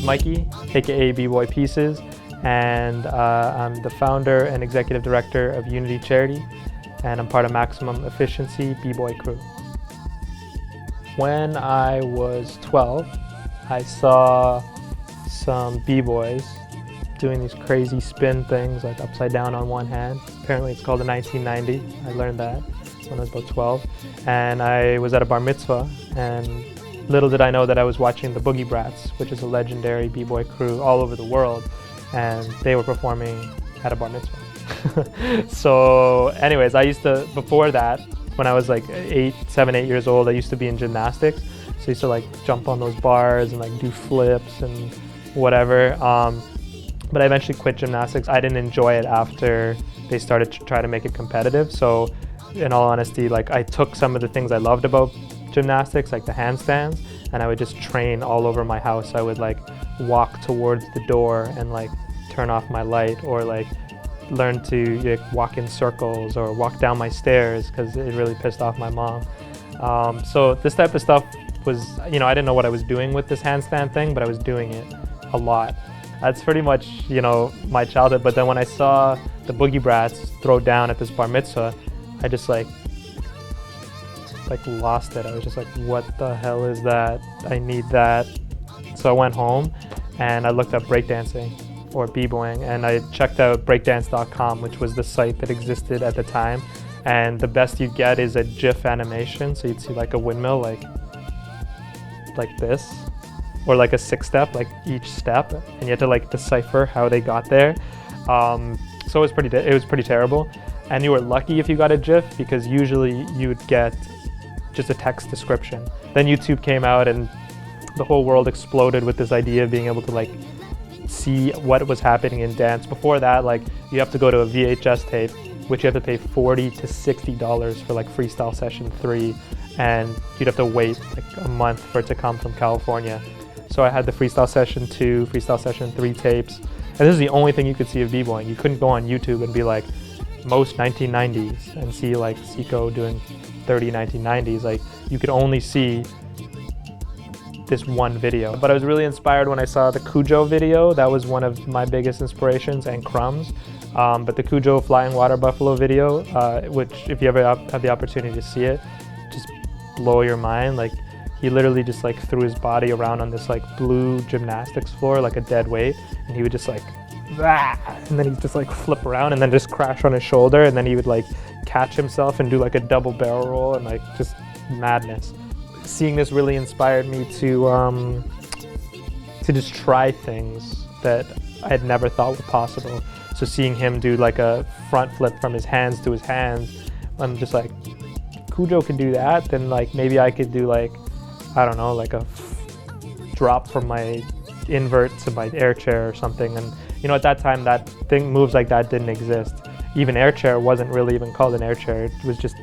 Mikey, aka B-Boy PIECEZ, and I'm the founder and executive director of Unity Charity, and I'm part of Maximum Efficiency B-Boy crew. When I was 12, I saw some B-Boys doing these crazy spin things, like upside down on one hand. Apparently it's called a 1990. I learned that when I was about 12. And I was at a bar mitzvah, and little did I know that I was watching the Boogie Brats, which is a legendary B-Boy crew all over the world, and they were performing at a bar mitzvah. So anyways, I used to, before that, when I was like 7, 8 years old, I used to be in gymnastics. So I used to like jump on those bars and like do flips and whatever. But I eventually quit gymnastics. I didn't enjoy it after they started to try to make it competitive. So in all honesty, like I took some of the things I loved about gymnastics, like the handstands, and I would just train all over my house. I would like walk towards the door and like turn off my light, or like learn to like walk in circles or walk down my stairs because it really pissed off my mom. So this type of stuff was, you know, I didn't know what I was doing with this handstand thing, but I was doing it a lot. That's pretty much, you know, my childhood. But then when I saw the Boogie Brats throw down at this bar mitzvah, I just like lost it. I was just like, what the hell is that? I need that. So I went home and I looked up breakdancing or b-boying, and I checked out breakdance.com, which was the site that existed at the time. And the best you get is a GIF animation. So you'd see like a windmill like this, or like a 6-step, like each step, and you had to like decipher how they got there. So it was pretty terrible. And you were lucky if you got a GIF, because usually you would get just a text description. Then YouTube came out and the whole world exploded with this idea of being able to like see what was happening in dance. Before that, like you have to go to a VHS tape, which you have to pay $40 to $60 for like Freestyle Session 3, and you'd have to wait like a month for it to come from California. So I had the Freestyle Session 2, Freestyle Session 3 tapes, and this is the only thing you could see of b-boying. You couldn't go on YouTube and be like, most 1990s, and see like Seiko doing 30 1990s. Like you could only see this one video. But I was really inspired when I saw the Cujo video. That was one of my biggest inspirations, and Crumbs. But the Cujo Flying Water Buffalo video, which if you ever have the opportunity to see it, just blow your mind. Like he literally just like threw his body around on this like blue gymnastics floor like a dead weight, and he would just like, and then he'd just like flip around and then just crash on his shoulder, and then he would like catch himself and do like a double barrel roll, and like just madness. Seeing this really inspired me to just try things that I had never thought were possible. So seeing him do like a front flip from his hands to his hands, I'm just like, Cujo can do that, then like maybe I could do like, I don't know, like a drop from my invert to my air chair or something. And you know, at that time, moves like that didn't exist. Even air chair wasn't really even called an air chair. It was just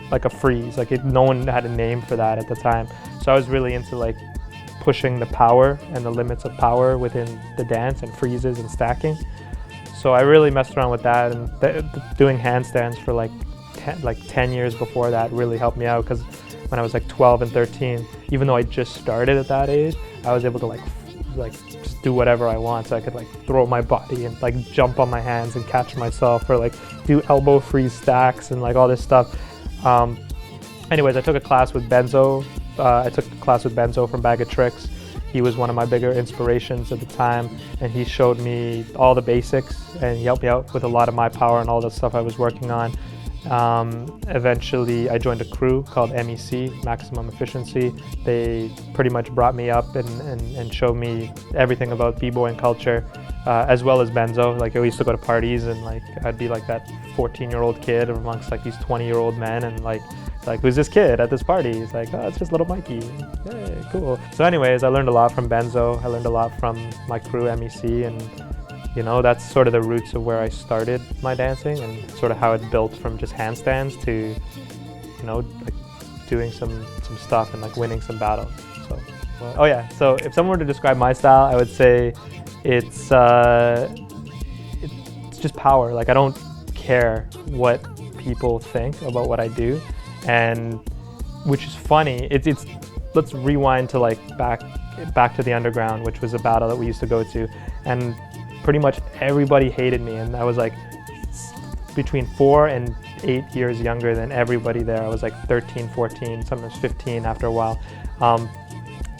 like a freeze. Like no one had a name for that at the time. So I was really into like pushing the power and the limits of power within the dance, and freezes and stacking. So I really messed around with that, and doing handstands for like 10 years before that really helped me out, because when I was like 12 and 13, even though I just started at that age, I was able to like just do whatever I want. So I could like throw my body and like jump on my hands and catch myself, or like do elbow freeze stacks and like all this stuff. Anyways, I took a class with Benzo. From Bag of Tricks. He was one of my bigger inspirations at the time, and he showed me all the basics, and he helped me out with a lot of my power and all the stuff I was working on. Eventually I joined a crew called MEC, Maximum Efficiency. They pretty much brought me up and showed me everything about b-boying culture, as well as Benzo. Like I used to go to parties, and like I'd be like that 14-year-old kid amongst like these 20-year-old men, and like who's this kid at this party? He's like, oh, it's just little Mikey. Hey, cool. So anyways, I learned a lot from Benzo. I learned a lot from my crew, MEC, and you know, that's sort of the roots of where I started my dancing, and sort of how it built from just handstands to, you know, like doing some stuff and like winning some battles. So, oh yeah, so if someone were to describe my style, I would say it's just power. Like I don't care what people think about what I do, and which is funny. Let's rewind to like back back to the underground, which was a battle that we used to go to, and pretty much everybody hated me, and I was like between 4 and 8 years younger than everybody there. I was like 13, 14, sometimes 15 after a while.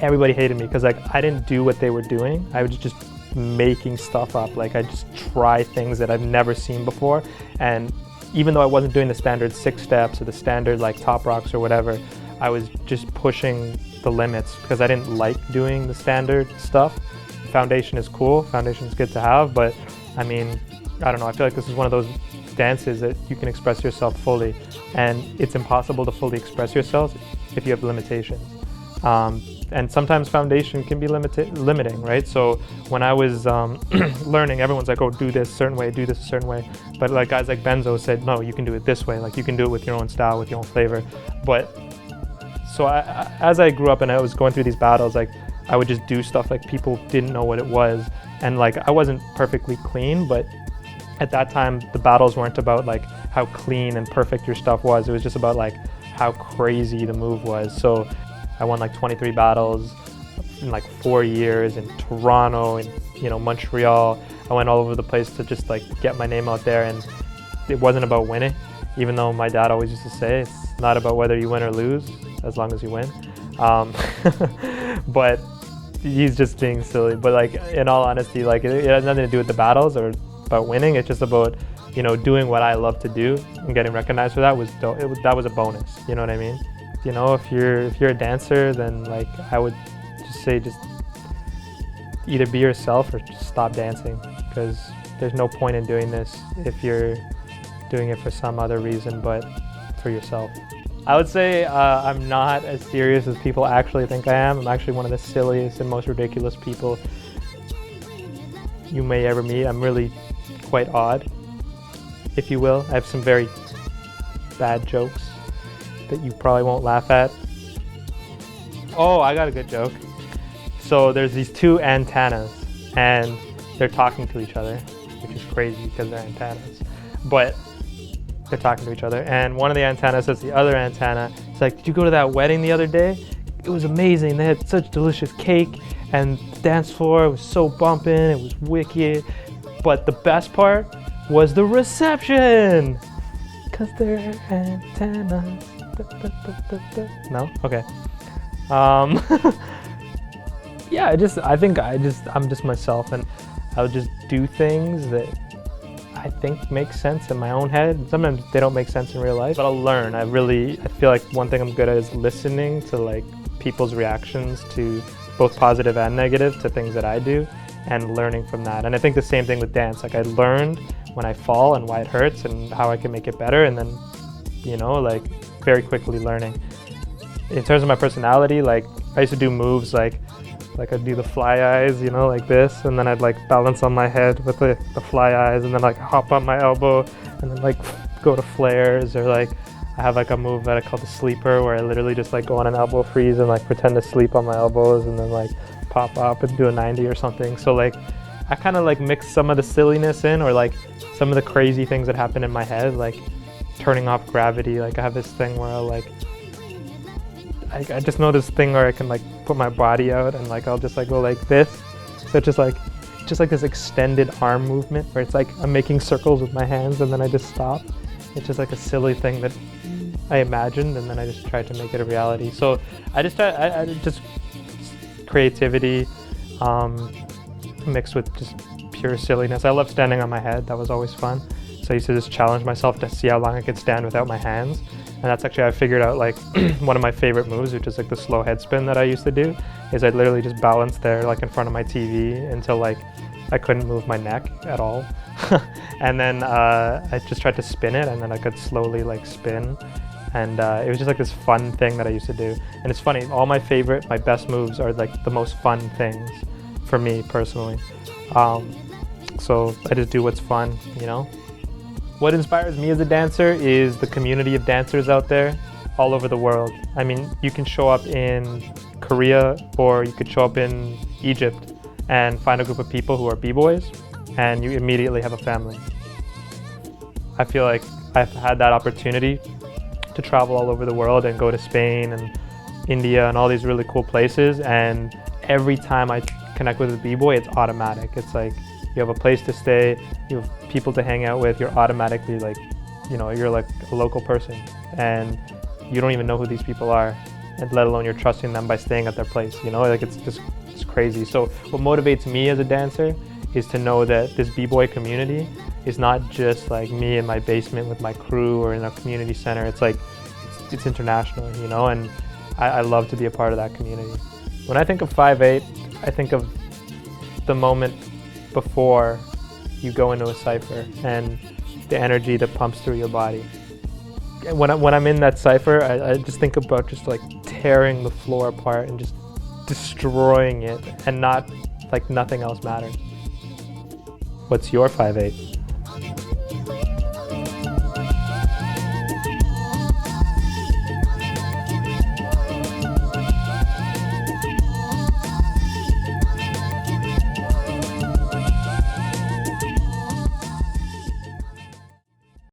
Everybody hated me because like I didn't do what they were doing. I was just making stuff up. Like I just try things that I've never seen before, and even though I wasn't doing the standard 6 steps or the standard like top rocks or whatever, I was just pushing the limits because I didn't like doing the standard stuff. Foundation is cool, foundation is good to have, but I mean, I don't know, I feel like this is one of those dances that you can express yourself fully, and it's impossible to fully express yourself if you have limitations. And sometimes foundation can be limiting, right? So when I was learning, everyone's like, oh, do this a certain way, do this a certain way. But like guys like Benzo said, no, you can do it this way. Like you can do it with your own style, with your own flavor. But so as I grew up and I was going through these battles, like I would just do stuff like people didn't know what it was. And like I wasn't perfectly clean, but at that time, the battles weren't about like how clean and perfect your stuff was. It was just about like how crazy the move was. So I won like 23 battles in like 4 years in Toronto and, you know, Montreal. I went all over the place to just like get my name out there, and it wasn't about winning, even though my dad always used to say it's not about whether you win or lose, as long as you win. But he's just being silly. But like in all honesty, like it has nothing to do with the battles or about winning. It's just about, you know, doing what I love to do and getting recognized for that was that was a bonus. You know what I mean? You know, if you're a dancer, then like I would just say just either be yourself or just stop dancing, because there's no point in doing this if you're doing it for some other reason but for yourself. I would say I'm not as serious as people actually think I am. I'm actually one of the silliest and most ridiculous people you may ever meet. I'm really quite odd, if you will. I have some very bad jokes that you probably won't laugh at. Oh, I got a good joke. So there's these 2 antennas and they're talking to each other, which is crazy because they're antennas, but they're talking to each other. And one of the antennas says to the other antenna, it's like, did you go to that wedding the other day? It was amazing. They had such delicious cake and the dance floor was so bumping. It was wicked. But the best part was the reception, because they're antennas. No? Okay. Yeah, I'm just myself, and I would just do things that I think make sense in my own head. Sometimes they don't make sense in real life, but I'll learn. I feel like one thing I'm good at is listening to like people's reactions to both positive and negative to things that I do, and learning from that. And I think the same thing with dance. Like I learned when I fall and why it hurts and how I can make it better, and then, you know, like very quickly learning. In terms of my personality, like I used to do moves like I'd do the fly eyes, you know, like this, and then I'd like balance on my head with the fly eyes, and then like hop on my elbow, and then like go to flares, or like I have like a move that I call the sleeper, where I literally just like go on an elbow freeze and like pretend to sleep on my elbows, and then like pop up and do a 90 or something. So like I kind of like mix some of the silliness in, or like some of the crazy things that happen in my head, like turning off gravity. Like I have this thing where I'll like, I just know this thing where I can like put my body out and like I'll just like go like this. So it's just like this extended arm movement where it's like I'm making circles with my hands and then I just stop. It's just like a silly thing that I imagined, and then I just tried to make it a reality. So I just creativity mixed with just pure silliness. I love standing on my head. That was always fun. So I used to just challenge myself to see how long I could stand without my hands. And that's actually how I figured out like one of my favorite moves, which is like the slow head spin that I used to do, is I'd literally just balance there like in front of my TV until like I couldn't move my neck at all. And then I just tried to spin it, and then I could slowly like spin. And it was just like this fun thing that I used to do. And it's funny, all my best moves are like the most fun things for me personally. So I just do what's fun, you know? What inspires me as a dancer is the community of dancers out there all over the world. I mean, you can show up in Korea, or you could show up in Egypt and find a group of people who are b-boys, and you immediately have a family. I feel like I've had that opportunity to travel all over the world and go to Spain and India and all these really cool places, and every time I connect with a b-boy, it's automatic. It's like you have a place to stay, you have people to hang out with, you're automatically like, you're like a local person, and you don't even know who these people are, and let alone you're trusting them by staying at their place, like it's crazy. So what motivates me as a dancer is to know that this b-boy community is not just like me in my basement with my crew or in a community center. It's like, it's international, and I love to be a part of that community. When I think of 5'8", I think of the moment before you go into a cypher and the energy that pumps through your body. When I'm in that cypher, I just think about just like tearing the floor apart and just destroying it, and not like nothing else matters. What's your 5'8"?